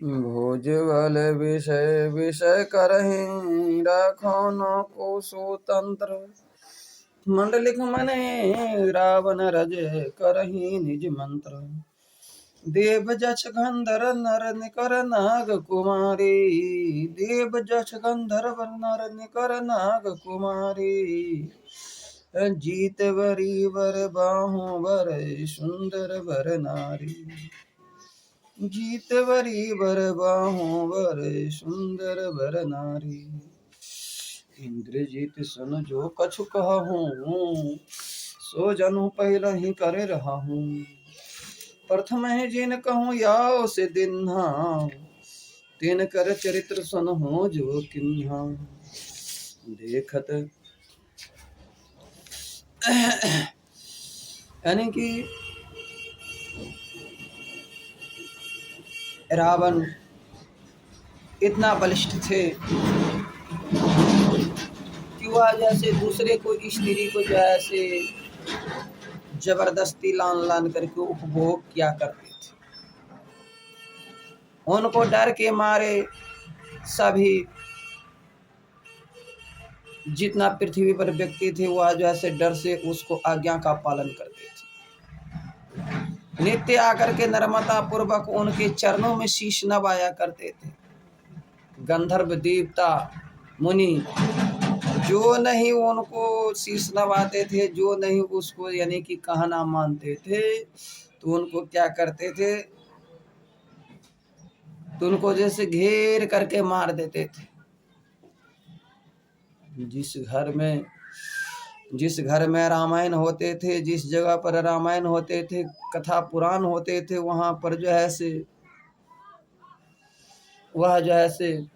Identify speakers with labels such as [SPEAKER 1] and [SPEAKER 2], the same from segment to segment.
[SPEAKER 1] भोजबल विषय विषय करहिं राखो न को स्वतंत्र। मंडलिक मने रावण रज करहिं निज मंत्र। देव जक्ष गंधर्व नर निकर नाग कुमारी। देव जक्ष गंधर्व नर निकर नाग कुमारी। जीत वरी वर बाहु वर सुंदर वर नारी। जीत वरी वर बाहु वर सुंदर वर नारी। इंद्रजीत सन जो कछु कहूँ सो जनु पहलहि करे रहूँ। प्रथम है जिन कहूँ याओ से दिन्हा तिन कर चरित्र सुनहु जो किन्हा। देखत यानी कि रावण इतना बलिष्ठ थे कि वह जैसे दूसरे को स्त्री को जैसे जबरदस्ती लान लान करके उपभोग किया करते थे। उनको डर के मारे सभी जितना पृथ्वी पर व्यक्ति थे वह जैसे डर से उसको आज्ञा का पालन करते थे। नित्य आकर के नर्मदा पूर्वक उनके चरणों में शीश नवाया करते थे। गंधर्व देवता मुनि जो नहीं उनको शीश नवाते थे, जो नहीं उसको यानी कि कहना मानते थे, तो उनको क्या करते थे, तो उनको जैसे घेर करके मार देते थे। जिस घर में रामायण होते थे, जिस जगह पर रामायण होते थे, कथा पुराण होते थे, वहां पर जो है से वह जो है से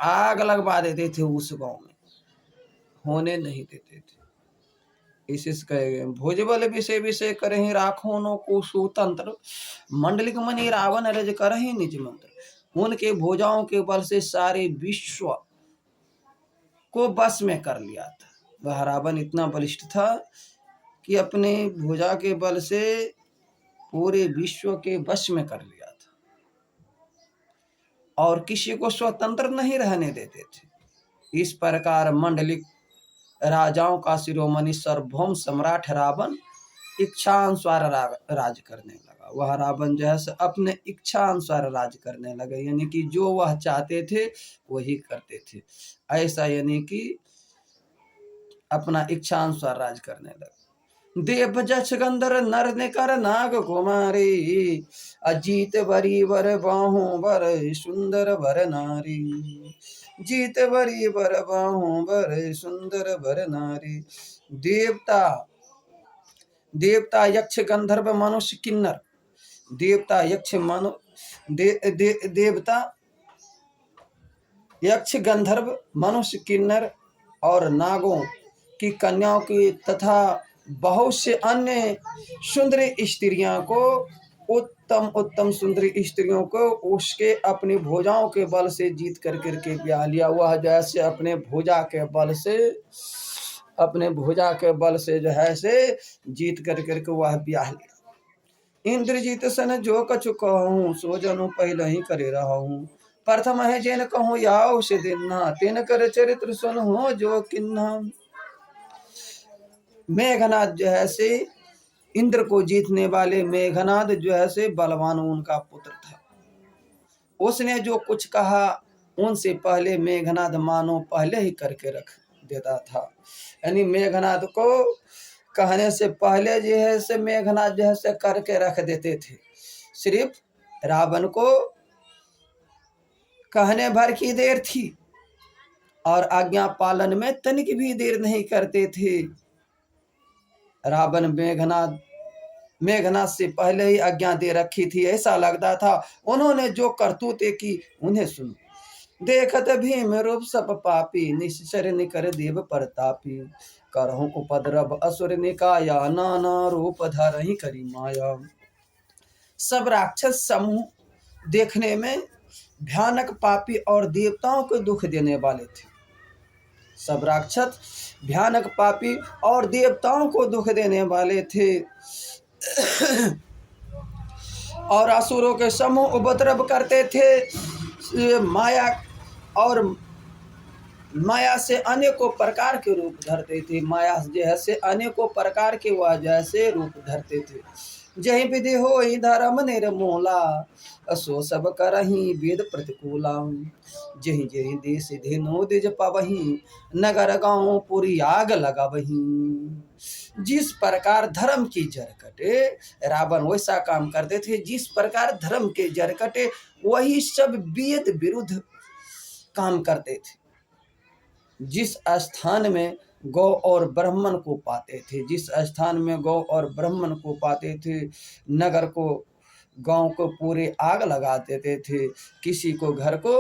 [SPEAKER 1] आग लगवा देते थे, उस गांव में होने नहीं देते थे। इसी से कहे गए भोजबल विषय विषय करहि राखो नो को सुतंत्र। मंडलिक मणि रावण रज करहि निज मंत्र। उनके भुजाओं के बल से सारे विश्व को बस में कर लिया था। वह रावण इतना बलिष्ठ था कि अपने भुजा के बल से पूरे विश्व के बस में कर लिया था और किसी को स्वतंत्र नहीं रहने देते थे। इस प्रकार मंडलिक राजाओं का शिरोमणि सार्वभौम सम्राट रावण इच्छानुसार राज करने लगा। वह रावण जो है अपने इच्छा अनुसार राज करने लगे, यानी कि जो वह चाहते थे वही करते थे। ऐसा यानी कि अपना इच्छा अनुसार राज करने लगे। देव जक्ष गंधर्व नर निकर नाग कुमारी। अजीत वरी वर बाहु वर सुंदर वर नारी। जीत वरी वर बाहु वर सुंदर वर नारी। देवता यक्ष गंधर्व मनुष्य किन्नर। देवता यक्ष गंधर्व मनुष्य किन्नर और नागों की कन्याओं की तथा बहुत से अन्य सुंदरी स्त्रियों को उत्तम सुंदरी स्त्रियों को उसके अपनी भुजाओं के बल से जीत करके ब्याह लिया। वह जैसे अपने भुजा के बल से जो है से जीत करके वह ब्याह लिया। इंद्रजीत सन जो कछु कहूँ सो जनु पहले ही करे रहूँ। प्रथम है जिन कहूँ याओ से दिन्हा तिन कर चरित्र सुनहु जो किन्हा। मेघनाद जो है से इंद्र को जीतने वाले मेघनाद जो है से बलवान उनका पुत्र था। उसने जो कुछ कहा उनसे पहले मेघनाद मानो पहले ही करके रख देता था। यानी मेघनाद को कहने से पहले जो है से मेघनाद जो है से करके रख देते थे। सिर्फ रावण को कहने भर की देर थी और आज्ञा पालन में तनिक भी देर नहीं करते थे। रावण मेघनाद से पहले ही आज्ञा दे रखी थी। ऐसा लगता था उन्होंने जो करतूतें की उन्हें सुन। देखत भीम रूप सब पापी निश्चर निकर देव प्रतापी। करहु उपद्रव असुर निकाया नाना रूप धरहि करी माया। सब राक्षस समूह देखने में भयानक पापी और देवताओं को दुख देने वाले थे। सब राक्षस भयानक पापी और देवताओं को दुख देने वाले थे। और असुरों के समूह उपद्रव करते थे। माया से अनेकों प्रकार के रूप धरते थे। माया जैसे अनेकों प्रकार के वह जैसे रूप धरते थे। जही विधि हो धर्म निर्मूला, सो सब करही वेद प्रतिकूला। जही जही देश धेनु दिज पवही, नगर गाँव पुरी आग लगावही। जिस प्रकार धर्म की जड़ कटे, रावण वैसा काम करते थे। जिस प्रकार धर्म के जड़ कटे, वही सब वेद विरुद्ध काम करते थे। जिस स्थान में गौ और ब्राह्मण को पाते थे, जिस स्थान में गौ और ब्राह्मण को पाते थे, नगर को गांव को पूरे आग लगा देते थे। किसी को घर को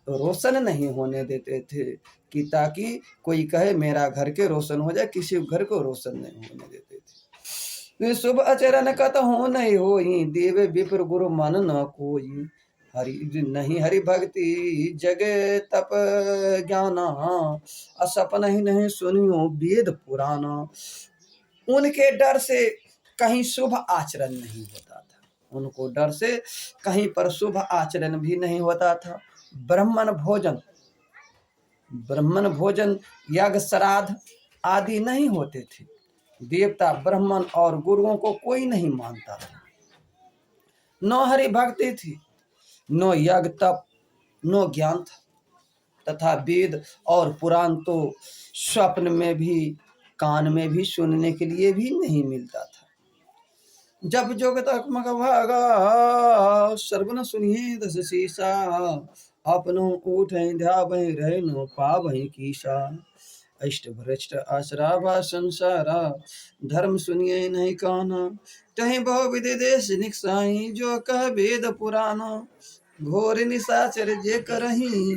[SPEAKER 1] रोशन नहीं होने देते थे कि ताकि कोई कहे मेरा घर के रोशन हो जाए, किसी घर को रोशन नहीं होने देते थे। शुभ आचरण कतहु नहीं होई, देव विप्र गुरु मन न कोई। हरि नहीं हरि भक्ति जगे तप ज्ञाना, असपन ही नहीं सुनियो वेद पुराना। उनके डर से कहीं शुभ आचरण नहीं होता था। उनको डर से कहीं पर शुभ आचरण भी नहीं होता था। ब्राह्मण भोजन यज्ञ श्राद्ध आदि नहीं होते थे। देवता ब्राह्मण और गुरुओं को कोई नहीं मानता था। न हरि भक्ति थी, नो यज्ञ तप, नो ज्ञान था। तथा वेद और पुराण तो स्वप्न में भी कान में भी सुनने के लिए भी नहीं मिलता था। जब जोग तक मग भागा, सर्वन सुनिए दस शीशा। अपनो उठे ध्यावै रहे नो पावै कीशा। अष्ट भ्रष्ट आश्रावा संसारा, धर्म सुनिए नहीं काना। तहीं बहु विधि देश निकसाई, जो कह वेद पुराना। घोर निशाचर जे करही,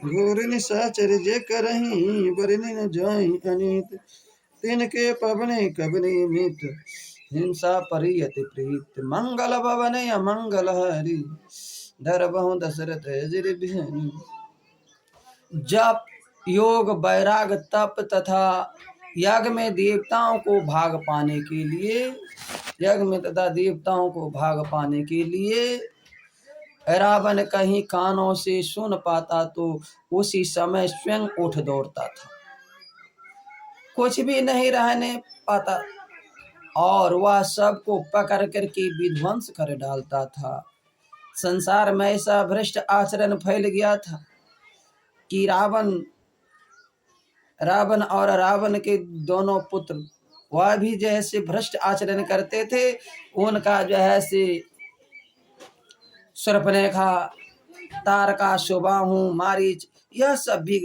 [SPEAKER 1] घोर निशाचर जे करही, बरने न जाई अनित। तिनके पवने कबने मित, हिंसा परियति प्रीत। मंगल भवन अमंगल हरि, धर बहु दशरथ अजर बिहनि। जप योग वैराग तप तथा यज्ञ में देवताओं को भाग पाने के लिए, यज्ञ में तथा देवताओं को भाग पाने के लिए रावण कहीं कानों से सुन पाता तो उसी समय स्वयं उठ दौड़ता था। कुछ भी नहीं रहने पाता और वह सबको पकड़ करके विध्वंस कर डालता था। संसार में ऐसा भ्रष्ट आचरण फैल गया था कि रावण और रावण के दोनों पुत्र वह भी जैसे भ्रष्ट आचरण करते थे। उनका जो है से सर्पनेखा, तारका, सुबाहु, मारीच, यह सब भी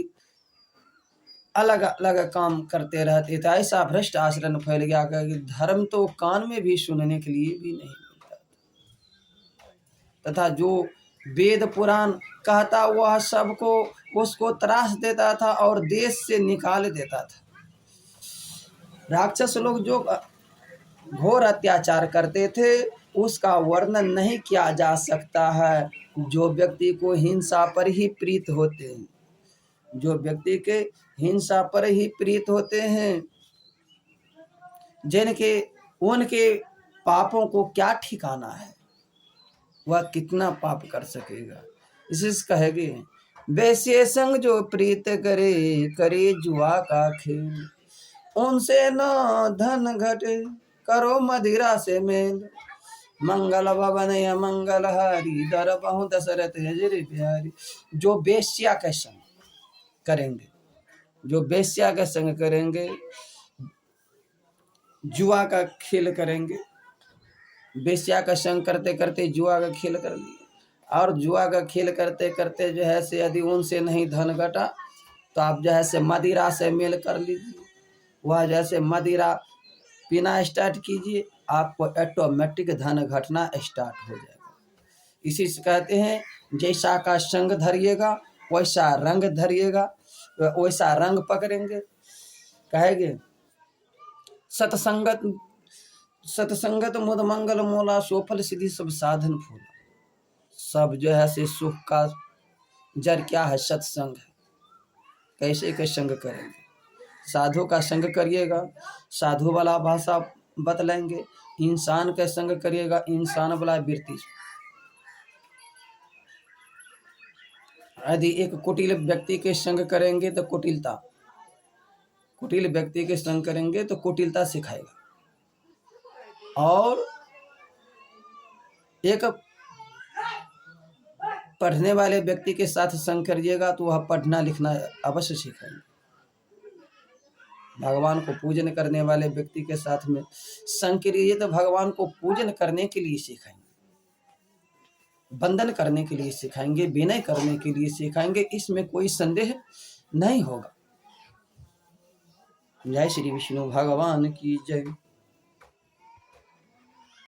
[SPEAKER 1] अलग अलग काम करते रहते थे। ऐसा भ्रष्ट आचरण फैल गया कि धर्म तो कान में भी सुनने के लिए भी नहीं मिलता तथा जो वेद पुराण कहता वह सबको उसको त्रास देता था और देश से निकाल देता था। राक्षस लोग जो घोर अत्याचार करते थे उसका वर्णन नहीं किया जा सकता है। जो व्यक्ति को हिंसा पर ही प्रीत होते हैं, जो व्यक्ति के हिंसा पर ही प्रीत होते हैं, जिनके उनके पापों को क्या ठिकाना है, वह कितना पाप कर सकेगा। इसी से कहेंगे वैसे संग जो प्रीत करे, करे जुआ का खेल। उनसे न धन घटे, करो मदिरा से मेल। मंगल भवन अमंगल हरि, दर बहु दशरथ अजर बिहारी। जो वेश्या के संग करेंगे, जो वेश्या के संग करेंगे, जुआ का खेल करेंगे, वेश्या का संग करते करते जुआ का खेल कर लिया और जुआ का खेल करते करते जो है से यदि उनसे नहीं धन घटा तो आप जो है से मदिरा से मेल कर लीजिए। वह जैसे मदिरा पीना स्टार्ट कीजिए, आपको ऑटोमेटिक धन घटना स्टार्ट हो जाएगा। इसी से कहते हैं जैसा का संग धरिएगा वैसा रंग धरिएगा, वैसा रंग पकड़ेंगे। कहेंगे सतसंगत मुद मंगल मोला, सोफल सिद्धि सब साधन फूल। सब जो है से सुख का जड़ क्या है? सत्संग है। कैसे के संग करेंगे? साधु का संग करिएगा, साधु वाला भाषा बतलाएंगे, इंसान का संग करिएगा, इंसान वाला वृत्ति। यदि एक कुटिल व्यक्ति के संग करेंगे तो कुटिलता, कुटिल व्यक्ति के संग करेंगे तो कुटिलता सिखाएगा। और एक पढ़ने वाले व्यक्ति के साथ संग करिएगा तो वह पढ़ना लिखना अवश्य सीखेंगे। भगवान को पूजन करने वाले व्यक्ति के साथ में संग करिए तो भगवान को पूजन करने के लिए सिखाएंगे, वंदन करने के लिए सिखाएंगे, विनय करने के लिए सिखाएंगे, इसमें कोई संदेह नहीं होगा। जय श्री विष्णु भगवान की जय।